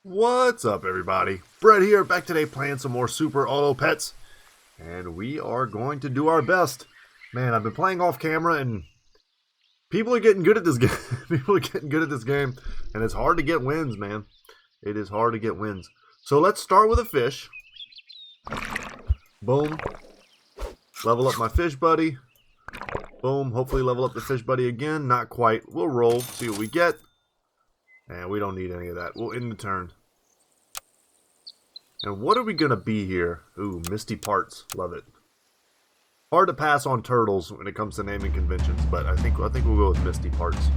What's up, everybody? Brett here, back today playing some more Super Auto Pets, and we are going to do our best. Man, I've been playing off camera, and people are getting good at this game. People are getting good at this game, and it's hard to get wins, man. It is hard to get wins. So let's start with a fish. Boom. Level up my fish buddy. Boom. Hopefully level up the fish buddy again. Not quite. We'll roll, see what we get. And we don't need any of that. We'll end the turn. And what are we going to be here? Ooh, Misty Parts. Love it. Hard to pass on turtles when it comes to naming conventions, but I think we'll go with Misty Parts.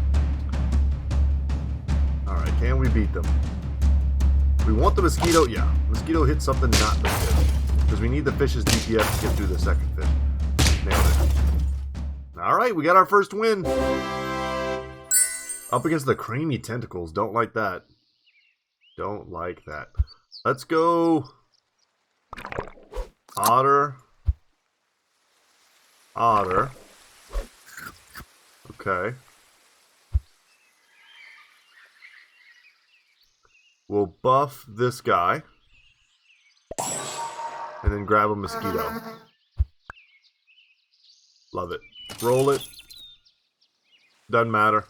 Alright, can we beat them? We want the mosquito. Yeah, mosquito hits something, not the fish. Because we need the fish's DPS to get through the second fish. Nailed it. Alright, we got our first win. Up against the creamy tentacles. Don't like that. Don't like that. Let's go. Otter. Otter. Okay. We'll buff this guy. And then grab a mosquito. Love it. Roll it. Doesn't matter.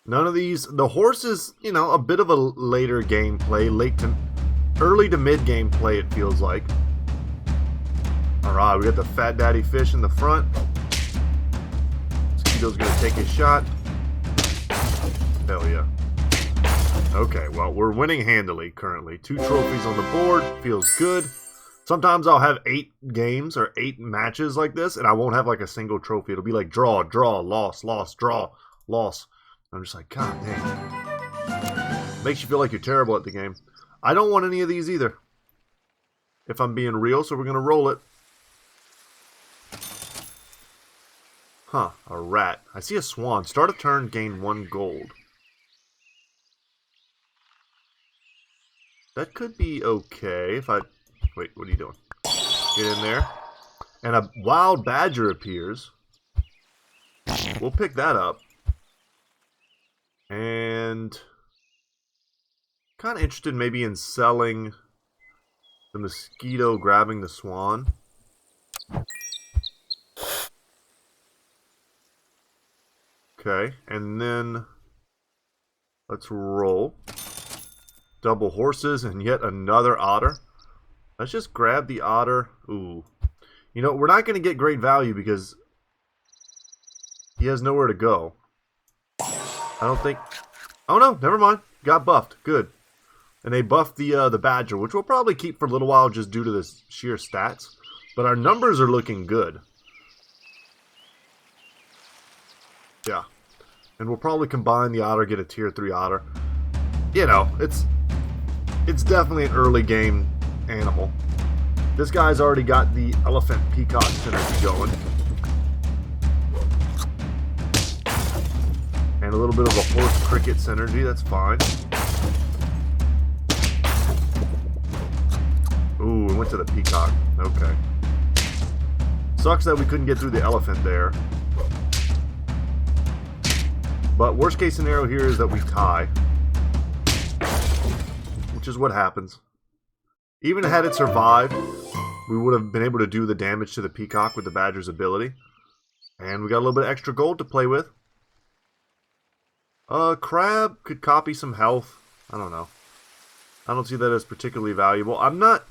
None of these, the horse is, you know, a bit of a later gameplay, early to mid gameplay it feels like. Alright, we got the Fat Daddy fish in the front. Mosquito's gonna take his shot. Hell yeah. Okay, well, we're winning handily currently. 2 trophies on the board, feels good. Sometimes I'll have 8 games or 8 matches like this, and I won't have like a single trophy. It'll be like draw, draw, loss, loss, draw, loss. I'm just like, God dang. Makes you feel like you're terrible at the game. I don't want any of these either, if I'm being real, so we're going to roll it. Huh, a rat. I see a swan. Start a turn, gain 1 gold. That could be okay if I... Wait, what are you doing? Get in there. And a wild badger appears. We'll pick that up. And kind of interested maybe in selling the mosquito, grabbing the swan. Okay, and then let's roll. Double horses and yet another otter. Let's just grab the otter. Ooh. You know, we're not going to get great value because he has nowhere to go. I don't think... Oh no, never mind. Got buffed. Good. And they buffed the badger, which we'll probably keep for a little while just due to the sheer stats. But our numbers are looking good. Yeah. And we'll probably combine the otter, get a tier 3 otter. You know, it's definitely an early game animal. This guy's already got the elephant peacock synergy going. And a little bit of a horse cricket synergy, that's fine. Ooh, we went to the peacock. Okay. Sucks that we couldn't get through the elephant there. But worst case scenario here is that we tie. Which is what happens. Even had it survived, we would have been able to do the damage to the peacock with the badger's ability. And we got a little bit of extra gold to play with. Crab could copy some health. I don't know. I don't see that as particularly valuable. I'm not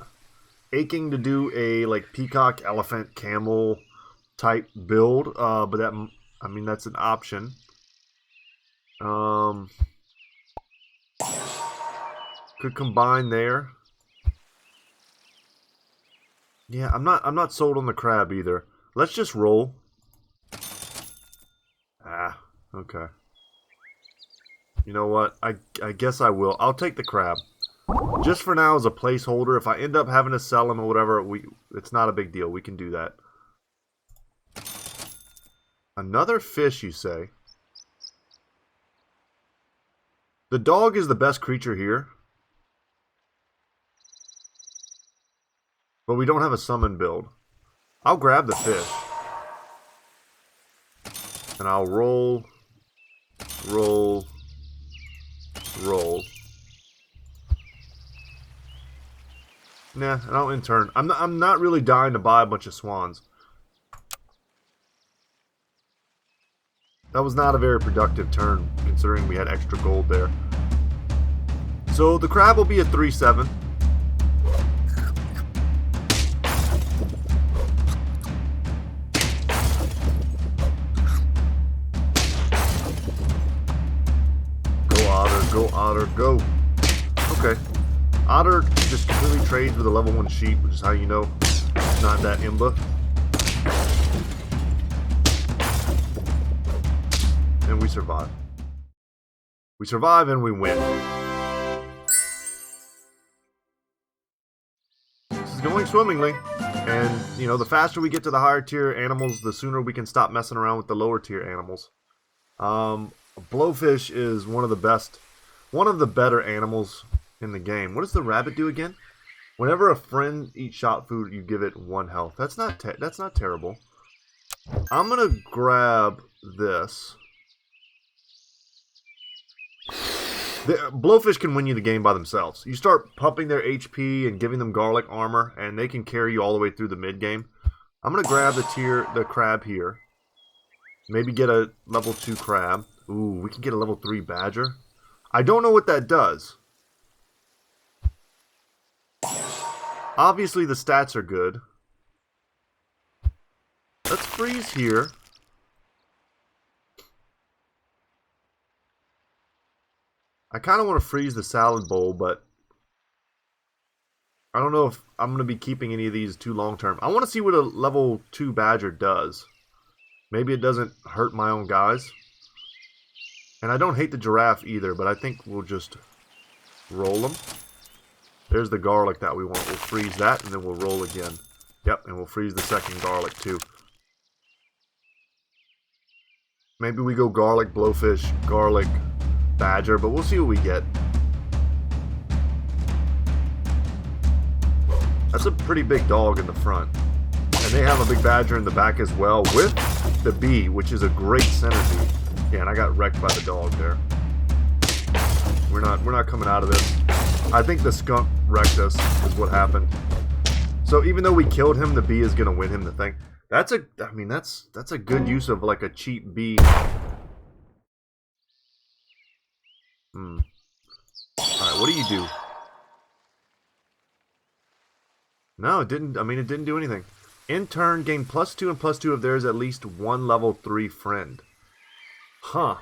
aching to do a like peacock, elephant, camel type build, but that, I mean, that's an option. Could combine there. Yeah, I'm not sold on the crab either. Let's just roll. Ah, okay. You know what? I guess I will. I'll take the crab. Just for now as a placeholder. If I end up having to sell him or whatever, it's not a big deal. We can do that. Another fish, you say? The dog is the best creature here. But we don't have a summon build. I'll grab the fish. And I'll roll, roll, roll. Nah, I don't intern. I'm not really dying to buy a bunch of swans. That was not a very productive turn, considering we had extra gold there. So the crab will be a 3-7. Go otter, go otter, go. Okay. Otter just completely trades with a level 1 sheep, which is how you know it's not that imba. And we survive. We survive and we win. This is going swimmingly. And, you know, the faster we get to the higher tier animals, the sooner we can stop messing around with the lower tier animals. Blowfish is one of the better animals in the game. What does the rabbit do again? Whenever a friend eats shot food, you give it 1 health. That's not terrible. I'm gonna grab this. Blowfish can win you the game by themselves. You start pumping their HP and giving them garlic armor, and they can carry you all the way through the mid game. I'm gonna grab the crab here. Maybe get a level 2 crab. Ooh, we can get a level 3 badger. I don't know what that does. Obviously the stats are good. Let's freeze here. I kind of want to freeze the salad bowl, but I don't know if I'm going to be keeping any of these too long term. I want to see what a level 2 badger does. Maybe it doesn't hurt my own guys. And I don't hate the giraffe either, but I think we'll just roll them. There's the garlic that we want. We'll freeze that, and then we'll roll again. Yep, and we'll freeze the second garlic too. Maybe we go garlic, blowfish, garlic, badger, but we'll see what we get. That's a pretty big dog in the front. And they have a big badger in the back as well with the bee, which is a great synergy. Yeah, and I got wrecked by the dog there. We're not coming out of this. I think the skunk wrecked us is what happened. So even though we killed him, the bee is gonna win him the thing. That's a good use of like a cheap bee. Alright, what do you do? No, it didn't. I mean, it didn't do anything. In turn, gain +2 and +2 if there is at least one level 3 friend. Huh.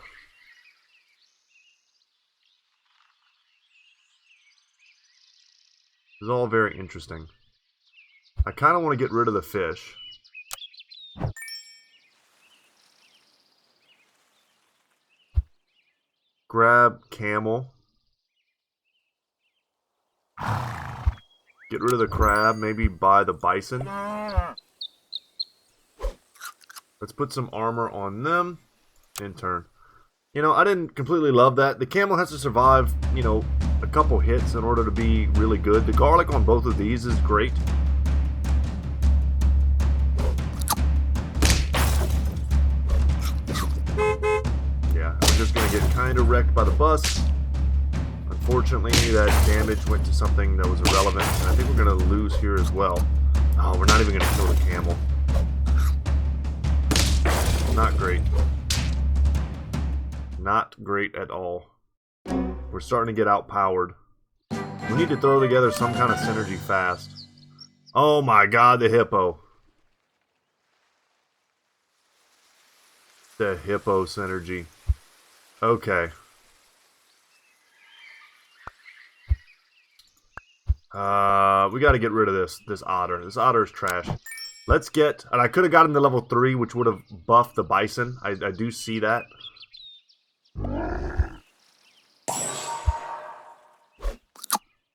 This is all very interesting. I kind of want to get rid of the fish. Grab camel. Get rid of the crab. Maybe buy the bison. Let's put some armor on them. In turn. You know, I didn't completely love that. The camel has to survive, you know, a couple hits in order to be really good. The garlic on both of these is great. Yeah, I'm just going to get kind of wrecked by the bus. Unfortunately, that damage went to something that was irrelevant. And I think we're going to lose here as well. Oh, we're not even going to kill the camel. Not great. Not great at all. We're starting to get outpowered. We need to throw together some kind of synergy fast. Oh my god, the hippo. The hippo synergy. Okay. We got to get rid of this otter. This otter is trash. Let's get... And I could have got him to level 3, which would have buffed the bison. I do see that.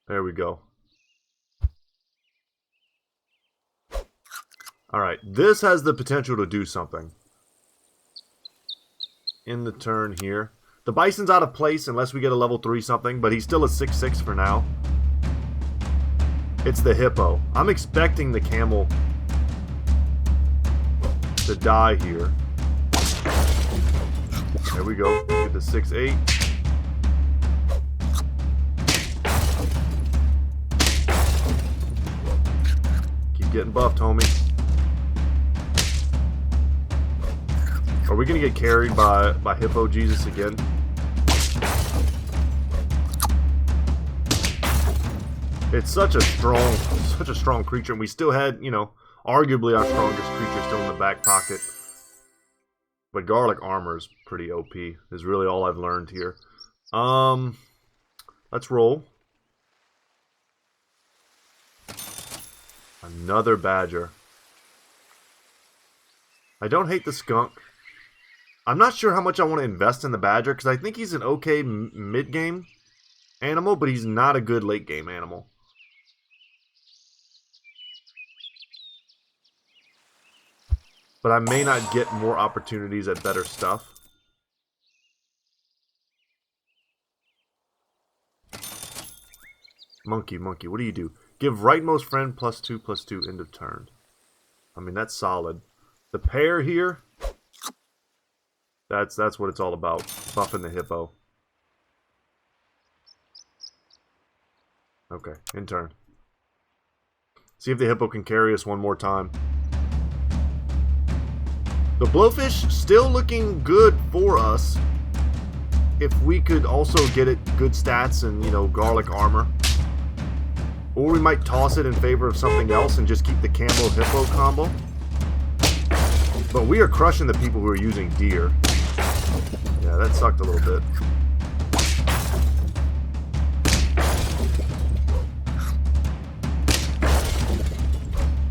There we go. Alright, this has the potential to do something. In the turn here. The bison's out of place unless we get a level 3 something, but he's still a 6/6 for now. It's the hippo. I'm expecting the camel to die here. There we go. Get the 6/8. getting buffed, homie. Are we gonna get carried by Hippo Jesus again? It's such a strong creature, and we still had, you know, arguably our strongest creature still in the back pocket. But garlic armor is pretty OP, is really all I've learned here. Let's roll. Another badger. I don't hate the skunk. I'm not sure how much I want to invest in the badger, because I think he's an okay mid-game animal, but he's not a good late-game animal. But I may not get more opportunities at better stuff. Monkey, monkey, what do you do? Give rightmost friend +2/+2 end of turn. I mean, that's solid. The pair here, that's what it's all about. Buffing the hippo. Okay, in turn. See if the hippo can carry us one more time. The blowfish still looking good for us. If we could also get it good stats and, you know, garlic armor. Or we might toss it in favor of something else and just keep the Camel Hippo combo. But we are crushing the people who are using deer. Yeah, that sucked a little bit.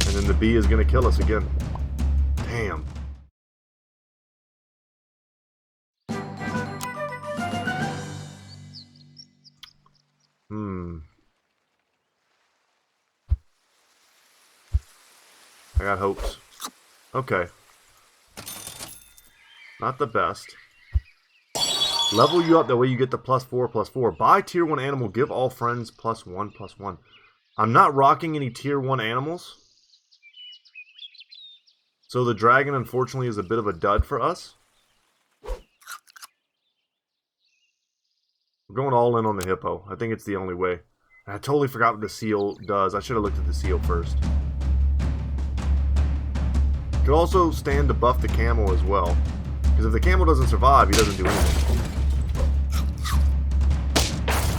And then the bee is going to kill us again. Damn. I got hopes. Okay. Not the best. Level you up, that way you get the +4/+4. Buy tier 1 animal, give all friends +1/+1. I'm not rocking any tier 1 animals. So the dragon, unfortunately, is a bit of a dud for us. We're going all in on the hippo. I think it's the only way. And I totally forgot what the seal does. I should have looked at the seal first. Could also stand to buff the camel as well. Because if the camel doesn't survive, he doesn't do anything.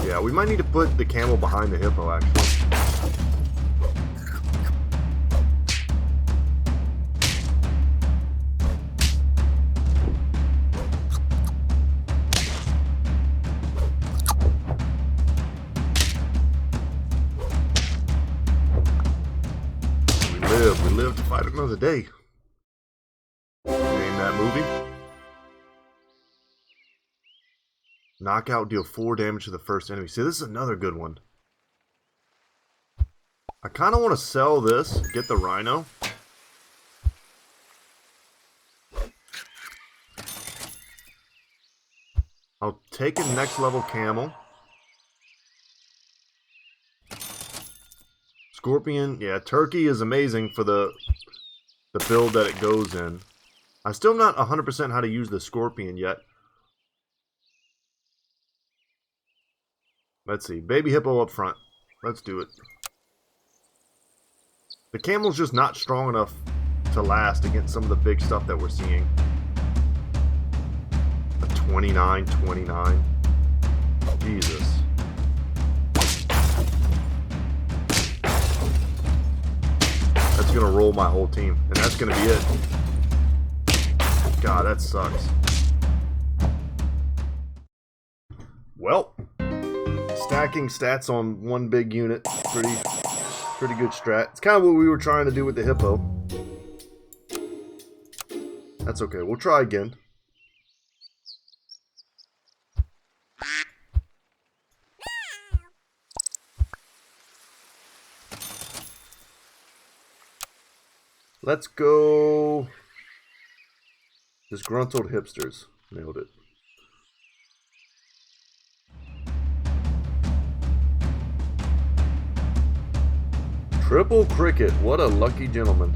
Yeah, we might need to put the camel behind the hippo, actually. We live to fight another day. Name that movie. Knockout, deal 4 damage to the first enemy. See, this is another good one. I kind of want to sell this, get the rhino. I'll take a next level camel. Scorpion, yeah, turkey is amazing for the build that it goes in. I'm still not 100% how to use the scorpion yet. Let's see, baby hippo up front. Let's do it. The camel's just not strong enough to last against some of the big stuff that we're seeing. A 29-29. Jesus. That's gonna roll my whole team, and that's gonna be it. God, that sucks. Well, stacking stats on one big unit, pretty good strat. It's kind of what we were trying to do with the hippo. That's okay, we'll try again. Let's go disgruntled hipsters. Nailed it. Triple cricket. What a lucky gentleman.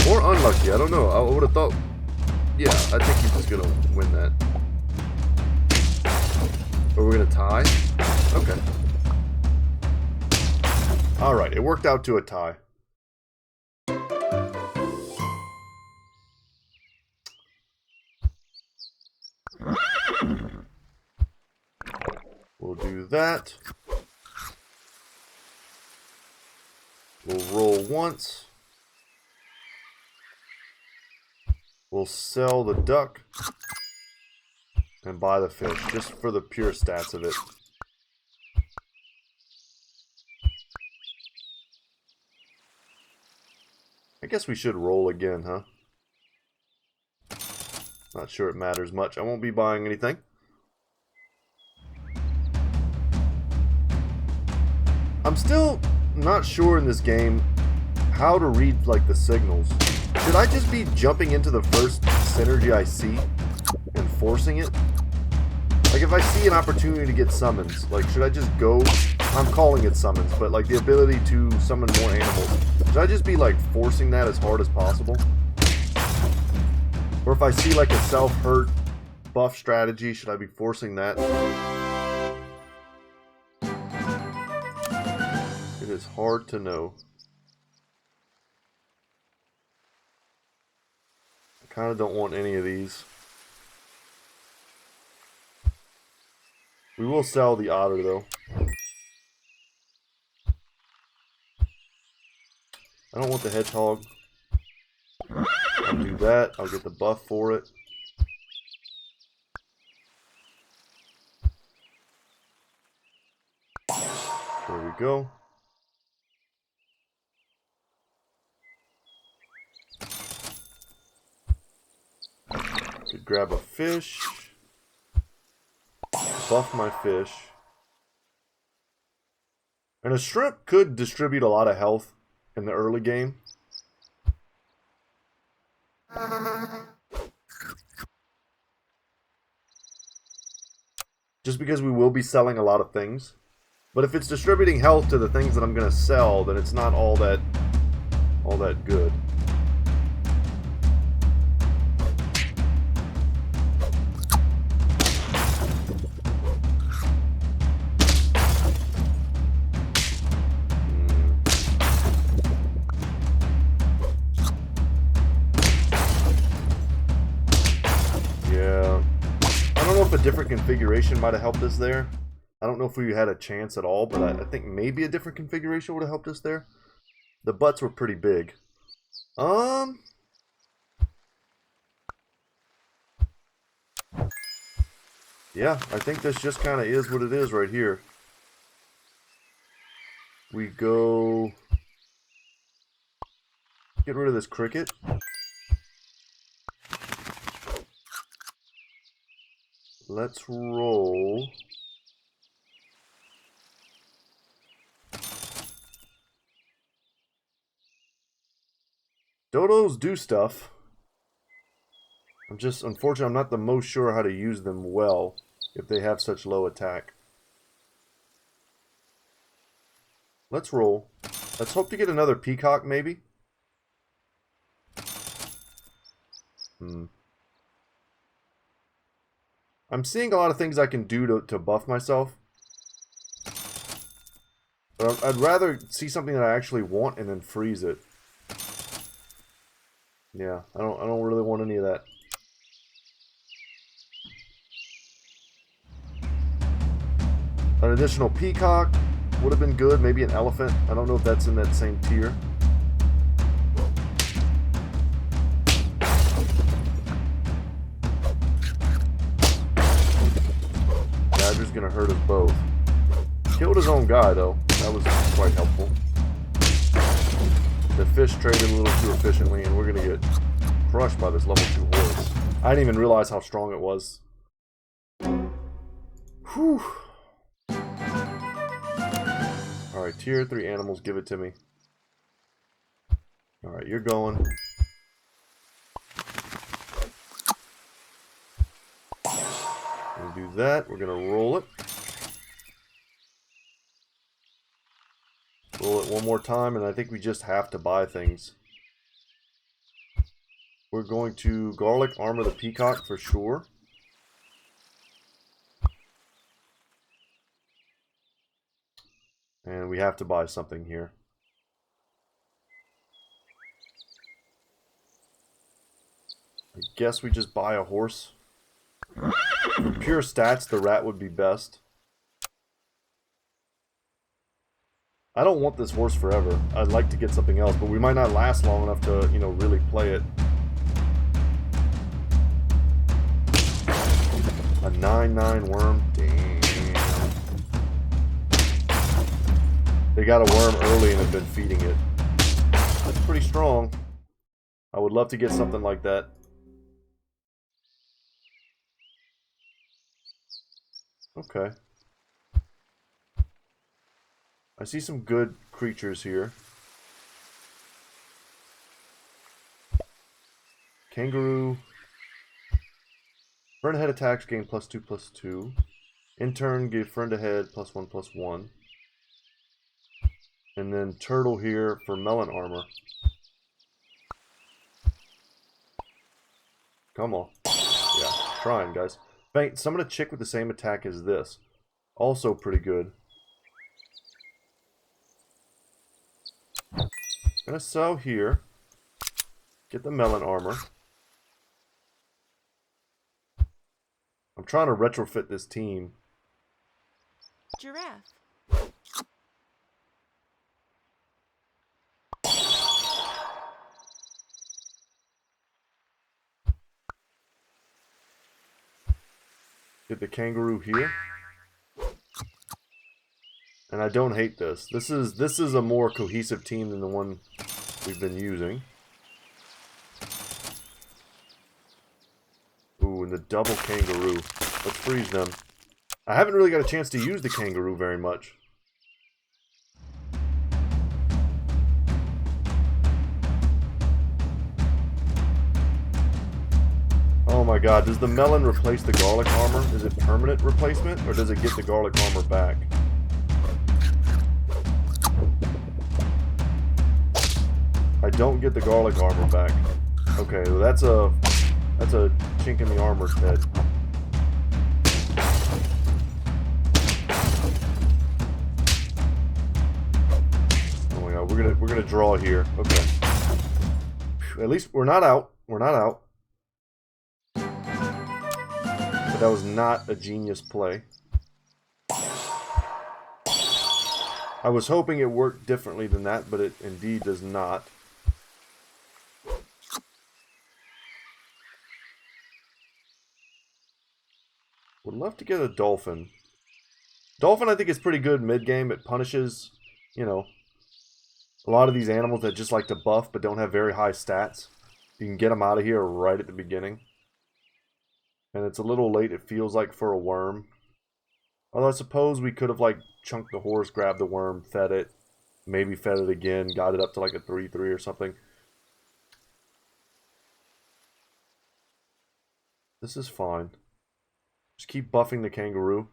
Or unlucky. I don't know. I would have thought. Yeah, I think he's just going to win that. Or we're going to tie? Okay. Alright, it worked out to a tie. We'll do that. We'll roll once. We'll sell the duck and buy the fish, just for the pure stats of it. I guess we should roll again, huh? Not sure it matters much. I won't be buying anything. I'm still not sure in this game how to read like the signals. Should I just be jumping into the first synergy I see and forcing it? Like if I see an opportunity to get summons, like should I just go? I'm calling it summons, but like the ability to summon more animals. Should I just be like forcing that as hard as possible? Or if I see like a self-hurt buff strategy, should I be forcing that? It is hard to know. I kind of don't want any of these. We will sell the otter though. I don't want the hedgehog. I'll do that. I'll get the buff for it. There we go. Could grab a fish. Buff my fish. And a shrimp could distribute a lot of health in the early game. Just because we will be selling a lot of things. But if it's distributing health to the things that I'm going to sell, then it's not all that good. Yeah. I don't know if a different configuration might have helped us there. I don't know if we had a chance at all, but I think maybe a different configuration would have helped us there. The butts were pretty big. Yeah, I think this just kind of is what it is right here. We go... Get rid of this cricket. Let's roll... Dodos do stuff. Unfortunately, I'm not the most sure how to use them well if they have such low attack. Let's roll. Let's hope to get another peacock, maybe. I'm seeing a lot of things I can do to buff myself. But I'd rather see something that I actually want and then freeze it. Yeah, I don't really want any of that. An additional peacock would have been good. Maybe an elephant. I don't know if that's in that same tier. Badger's gonna hurt us both. Killed his own guy though. That was quite helpful. The fish traded a little too efficiently, and we're gonna get crushed by this level 2 horse. I didn't even realize how strong it was. Whew. Alright, tier 3 animals, give it to me. Alright, you're going. We'll do that. We're gonna roll it. Roll it one more time, and I think we just have to buy things. We're going to garlic armor the peacock for sure. And we have to buy something here. I guess we just buy a horse. For pure stats, the rat would be best. I don't want this horse forever. I'd like to get something else, but we might not last long enough to, you know, really play it. A 9/9 worm? Damn. They got a worm early and have been feeding it. That's pretty strong. I would love to get something like that. Okay. I see some good creatures here. Kangaroo. Friend ahead attacks gain +2/+2. In turn, give friend ahead +1/+1. And then turtle here for melon armor. Come on. Yeah, trying, guys. Bang, summon a chick with the same attack as this. Also pretty good. Gonna sell here. Get the melon armor. I'm trying to retrofit this team. Giraffe. Get the kangaroo here. And I don't hate this. This is a more cohesive team than the one we've been using. Ooh, and the double kangaroo. Let's freeze them. I haven't really got a chance to use the kangaroo very much. Oh my god, does the melon replace the garlic armor? Is it permanent replacement, or does it get the garlic armor back? I don't get the garlic armor back. Okay, well that's a chink in the armor's head. Oh my god, we're gonna draw here. Okay. At least we're not out. We're not out. But that was not a genius play. I was hoping it worked differently than that, but it indeed does not. Would love to get a dolphin. Dolphin I think is pretty good mid-game. It punishes, you know, a lot of these animals that just like to buff but don't have very high stats. You can get them out of here right at the beginning. And it's a little late, it feels like, for a worm. Although I suppose we could have, like, chunked the horse, grabbed the worm, fed it, maybe fed it again, got it up to like a 3/3 or something. This is fine. Just keep buffing the kangaroo.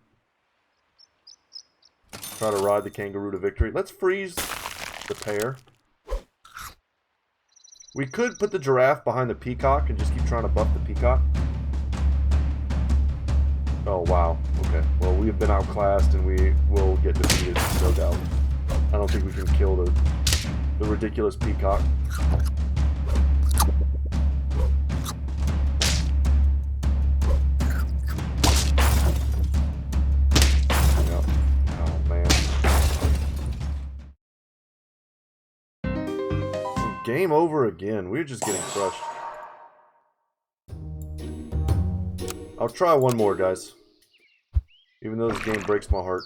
Try to ride the kangaroo to victory. Let's freeze the pair. We could put the giraffe behind the peacock and just keep trying to buff the peacock. Oh, wow. Okay. Well, we have been outclassed and we will get defeated, no doubt. I don't think we can kill the ridiculous peacock. Yeah. Oh, man. Game over again. We're just getting crushed. I'll try one more, guys. Even though this game breaks my heart.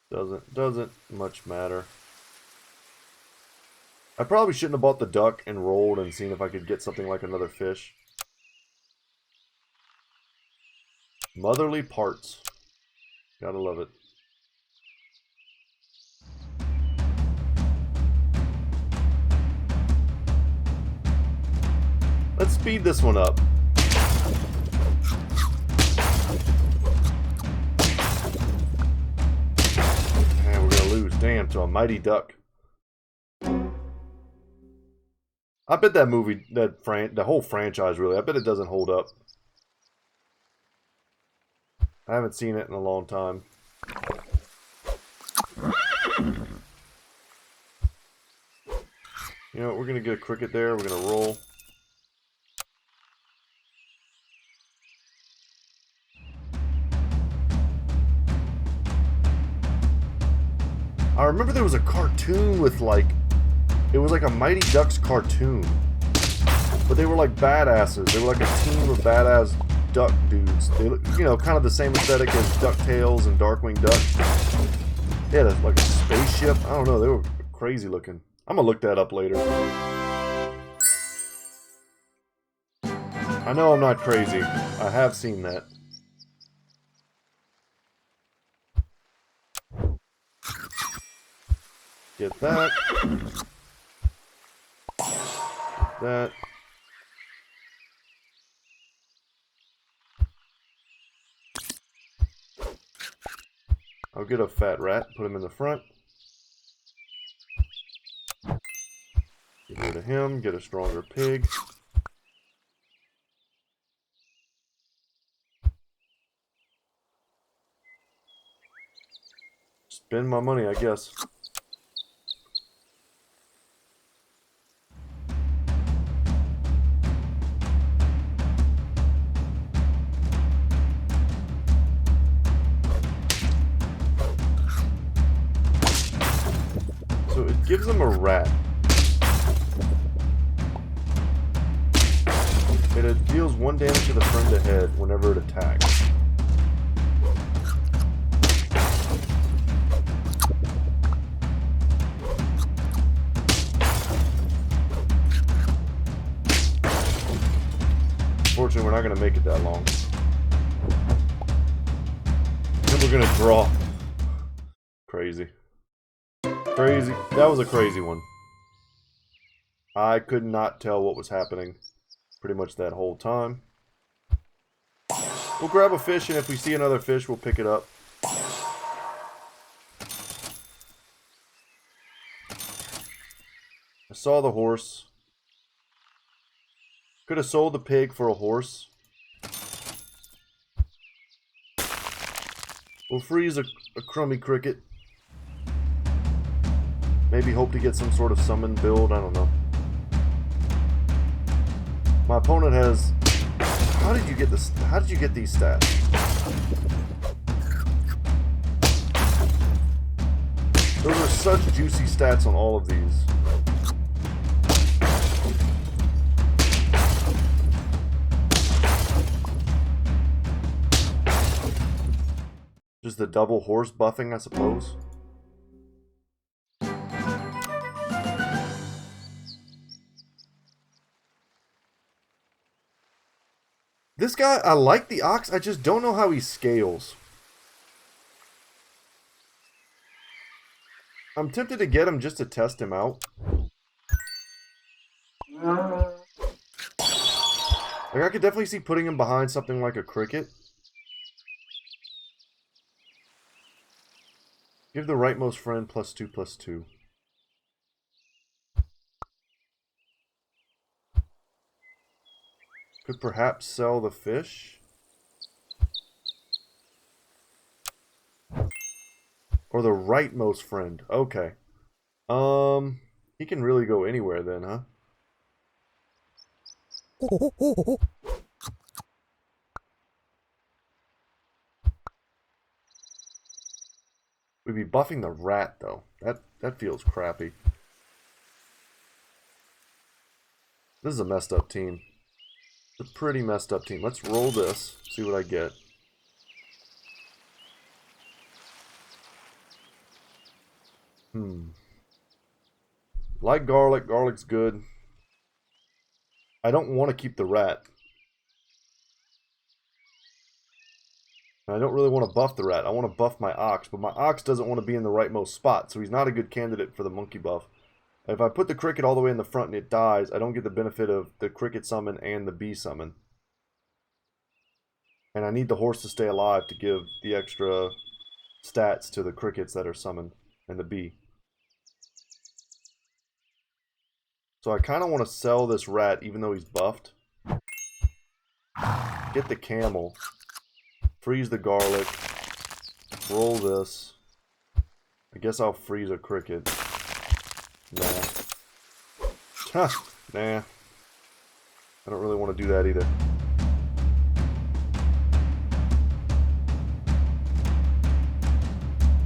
Doesn't much matter. I probably shouldn't have bought the duck and rolled and seen if I could get something like another fish. Motherly parts. Gotta love it. Let's speed this one up. And we're gonna lose, damn, to a mighty duck. I bet that movie, the whole franchise really, I bet it doesn't hold up. I haven't seen it in a long time. You know what, we're going to get a cricket there. We're going to roll. I remember there was a cartoon with like... It was like a Mighty Ducks cartoon. But they were like badasses. They were like a team of badass duck dudes. They look, you know, kind of the same aesthetic as DuckTales and Darkwing Duck. They had like a spaceship. I don't know. They were crazy looking. I'm going to look that up later. I know I'm not crazy. I have seen that. Get that. Get that. I'll get a fat rat, put him in the front. Get rid of him, get a stronger pig. Spend my money, I guess. So it gives them a rat. It deals 1 damage to the friend ahead whenever it attacks. Unfortunately, we're not going to make it that long. Then we're going to draw. Crazy. Crazy. That was a crazy one. I could not tell what was happening pretty much that whole time. We'll grab a fish, and if we see another fish, we'll pick it up. I saw the horse. Could have sold the pig for a horse. We'll freeze a crummy cricket. Maybe hope to get some sort of summon build, I don't know. My opponent has... How did you get this? How did you get these stats? Those are such juicy stats on all of these. Just the double horse buffing, I suppose. This guy, I like the ox, I just don't know how he scales. I'm tempted to get him just to test him out. Like, I could definitely see putting him behind something like a cricket. Give the rightmost friend +2/+2. Could perhaps sell the fish? Or the rightmost friend. Okay. He can really go anywhere then, huh? We'd be buffing the rat, though. That feels crappy. This is a messed up team. It's a pretty messed up team. Let's roll this, see what I get. Like garlic. Garlic's good. I don't want to keep the rat. I don't really want to buff the rat. I want to buff my ox, but my ox doesn't want to be in the rightmost spot, so he's not a good candidate for the monkey buff. If I put the cricket all the way in the front and it dies, I don't get the benefit of the cricket summon and the bee summon. And I need the horse to stay alive to give the extra stats to the crickets that are summoned and the bee. So I kind of want to sell this rat even though he's buffed. Get the camel freeze the garlic, roll this. I guess I'll freeze a cricket. Nah. Nah. I don't really want to do that either.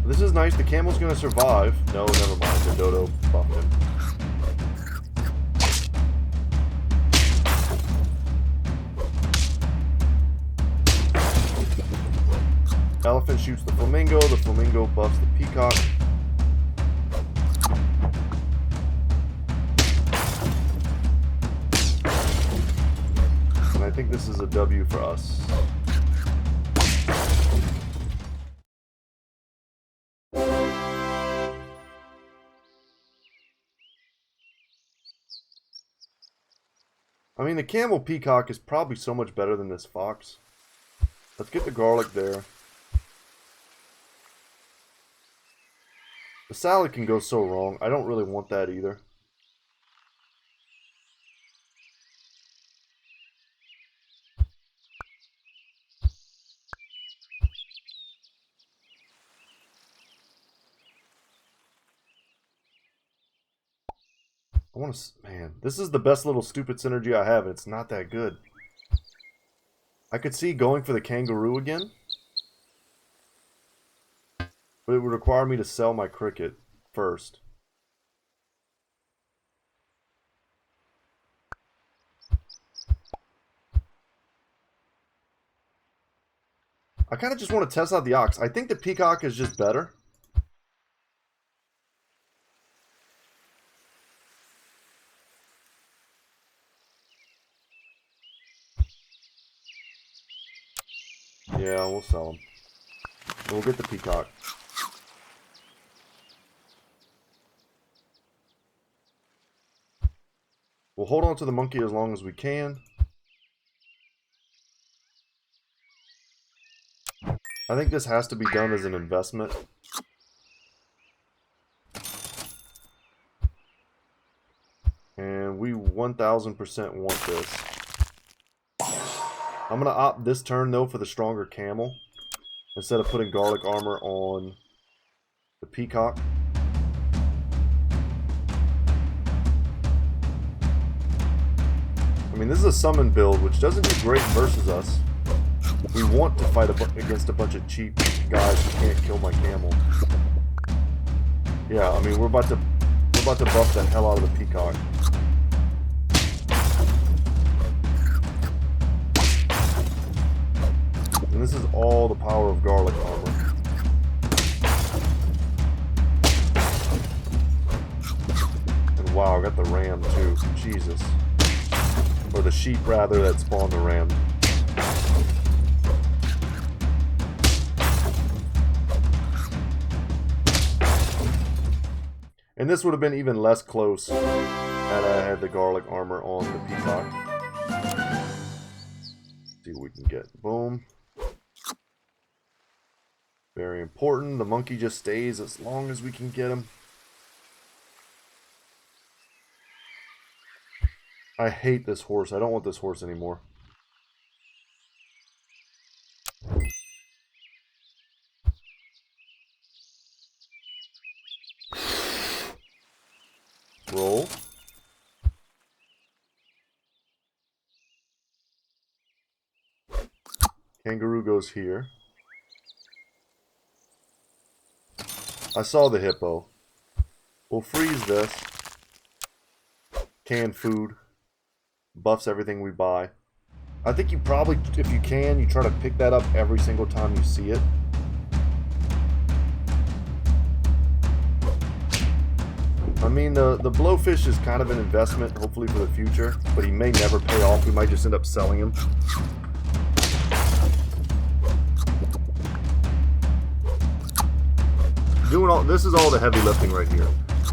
This is nice. The camel's going to survive. No, never mind. The dodo buffed him. Elephant shoots the flamingo buffs the peacock. And I think this is a W for us. I mean, the camel peacock is probably so much better than this fox. Let's get the garlic there. The salad can go so wrong. I don't really want that either. I want to... Man, this is the best little stupid synergy I have, and it's not that good. I could see going for the kangaroo again. But it would require me to sell my cricket first. I kind of just want to test out the ox. I think the peacock is just better. Yeah, we'll sell him. We'll get the peacock. We'll hold on to the monkey as long as we can. I think this has to be done as an investment. And we 1000% want this. I'm going to opt this turn, though, for the stronger camel. Instead of putting garlic armor on the peacock. I mean, this is a summon build, which doesn't do great versus us. We want to fight against a bunch of cheap guys who can't kill my camel. Yeah, I mean, we're about to buff the hell out of the peacock. And this is all the power of garlic armor. And wow, I got the ram too. Jesus. Or the sheep, rather, that spawned the ram. And this would have been even less close had I had the garlic armor on the peacock. See what we can get. Boom. Very important. The monkey just stays as long as we can get him. I hate this horse. I don't want this horse anymore. Roll. Kangaroo goes here. I saw the hippo. We'll freeze this. Canned food. Buffs everything we buy. I think you probably, if you can, you try to pick that up every single time you see it. I mean, the blowfish is kind of an investment, hopefully for the future, but he may never pay off. We might just end up selling him. This is all the heavy lifting right here.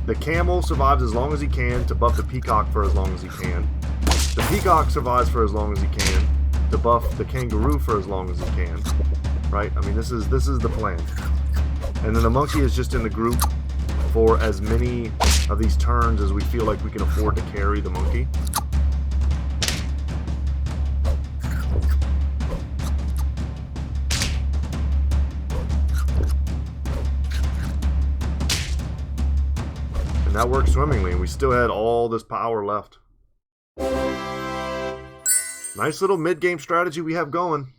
The camel survives as long as he can to buff the peacock for as long as he can. The peacock survives for as long as he can to buff the kangaroo for as long as he can. Right? I mean, this is the plan. And then the monkey is just in the group for as many of these turns as we feel like we can afford to carry the monkey. that worked swimmingly. We still had all this power left. Nice little mid-game strategy we have going.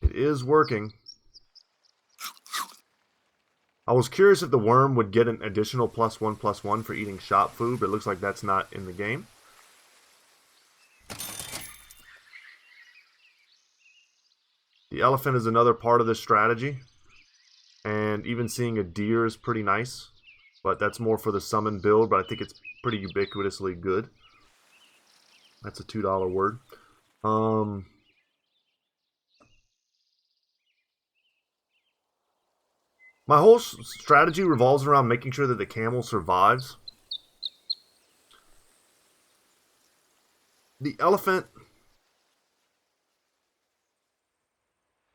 It is working. I was curious if the worm would get an additional +1/+1 for eating shop food, but it looks like that's not in the game. The elephant is another part of this strategy. And even seeing a deer is pretty nice. But that's more for the summon build, but I think it's pretty ubiquitously good. That's a $2 word. My whole strategy revolves around making sure that the camel survives. The elephant,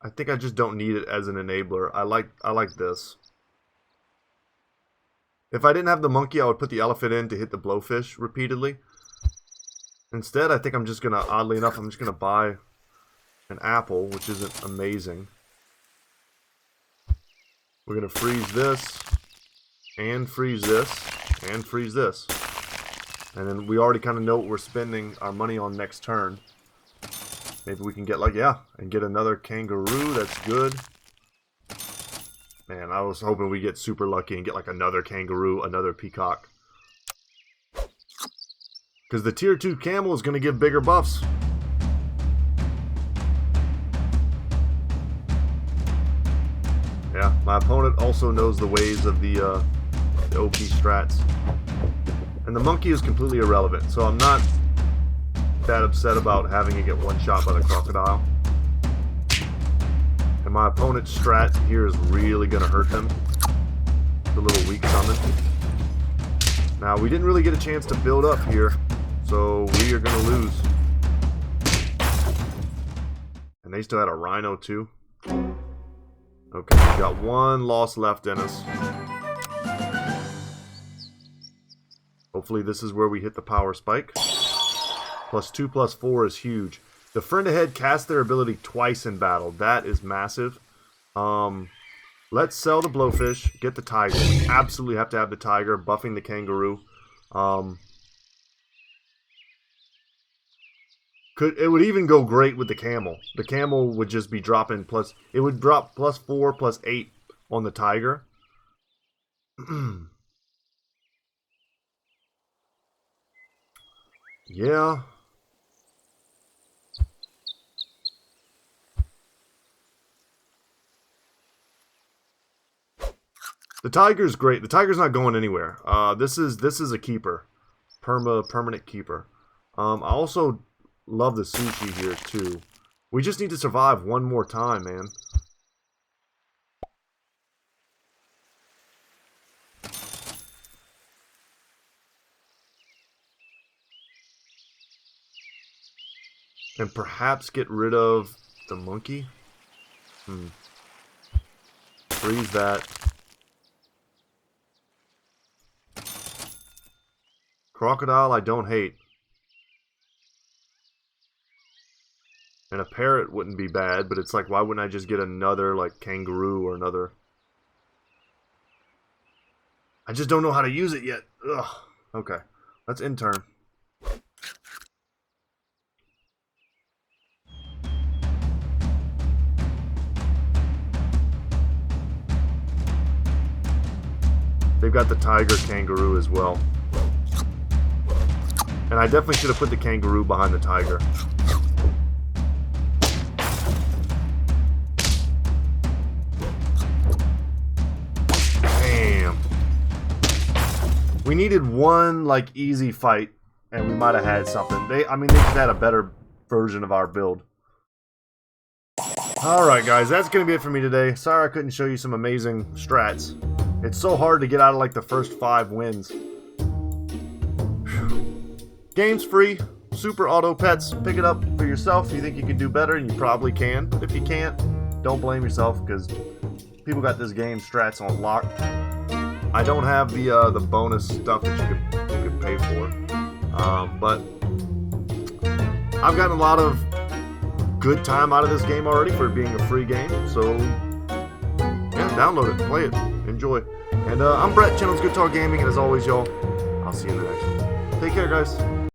I think I just don't need it as an enabler. I like this. If I didn't have the monkey, I would put the elephant in to hit the blowfish repeatedly. Instead, I think I'm just going to, oddly enough, I'm just going to buy an apple, which isn't amazing. We're going to freeze this, and freeze this, and freeze this. And then we already kind of know what we're spending our money on next turn. Maybe we can get like, yeah, and get another kangaroo. That's good. Man, I was hoping we get super lucky and get like another kangaroo, another peacock. Because the tier 2 camel is going to give bigger buffs. Yeah, my opponent also knows the ways of the OP strats. And the monkey is completely irrelevant, so I'm not that upset about having it get one shot by the crocodile. And my opponent's strat here is really going to hurt them. The little weak summon. Now, we didn't really get a chance to build up here, so we are going to lose. And they still had a rhino too. Okay, we got one loss left in us. Hopefully this is where we hit the power spike. +2/+4 is huge. The friend ahead casts their ability twice in battle. That is massive. Let's sell the blowfish, get the tiger. We absolutely have to have the tiger, buffing the kangaroo. It would even go great with the camel. The camel would just be dropping it would drop +4, +8 on the tiger. Yeah. The tiger's great. The tiger's not going anywhere. This is a keeper. Permanent keeper. I also love the sushi here too. We just need to survive one more time, man. And perhaps get rid of the monkey. Freeze that. Crocodile I don't hate. And a parrot wouldn't be bad, but it's like, why wouldn't I just get another, like, kangaroo or another? I just don't know how to use it yet. Ugh. Okay. Let's end turn. They've got the tiger kangaroo as well. And I definitely should have put the kangaroo behind the tiger. Damn. We needed one, like, easy fight, and we might have had something. They just had a better version of our build. Alright, guys, that's going to be it for me today. Sorry I couldn't show you some amazing strats. It's so hard to get out of, like, the first 5 wins. Game's free, super auto pets. Pick it up for yourself if you think you can do better, and you probably can. But if you can't, don't blame yourself, because people got this game strats on lock. I don't have the bonus stuff that you could pay for, but I've gotten a lot of good time out of this game already for it being a free game. So yeah, download it, play it, enjoy. And I'm Brett, channel's Goodtalk Gaming, and as always, y'all, I'll see you in the next one. Take care, guys.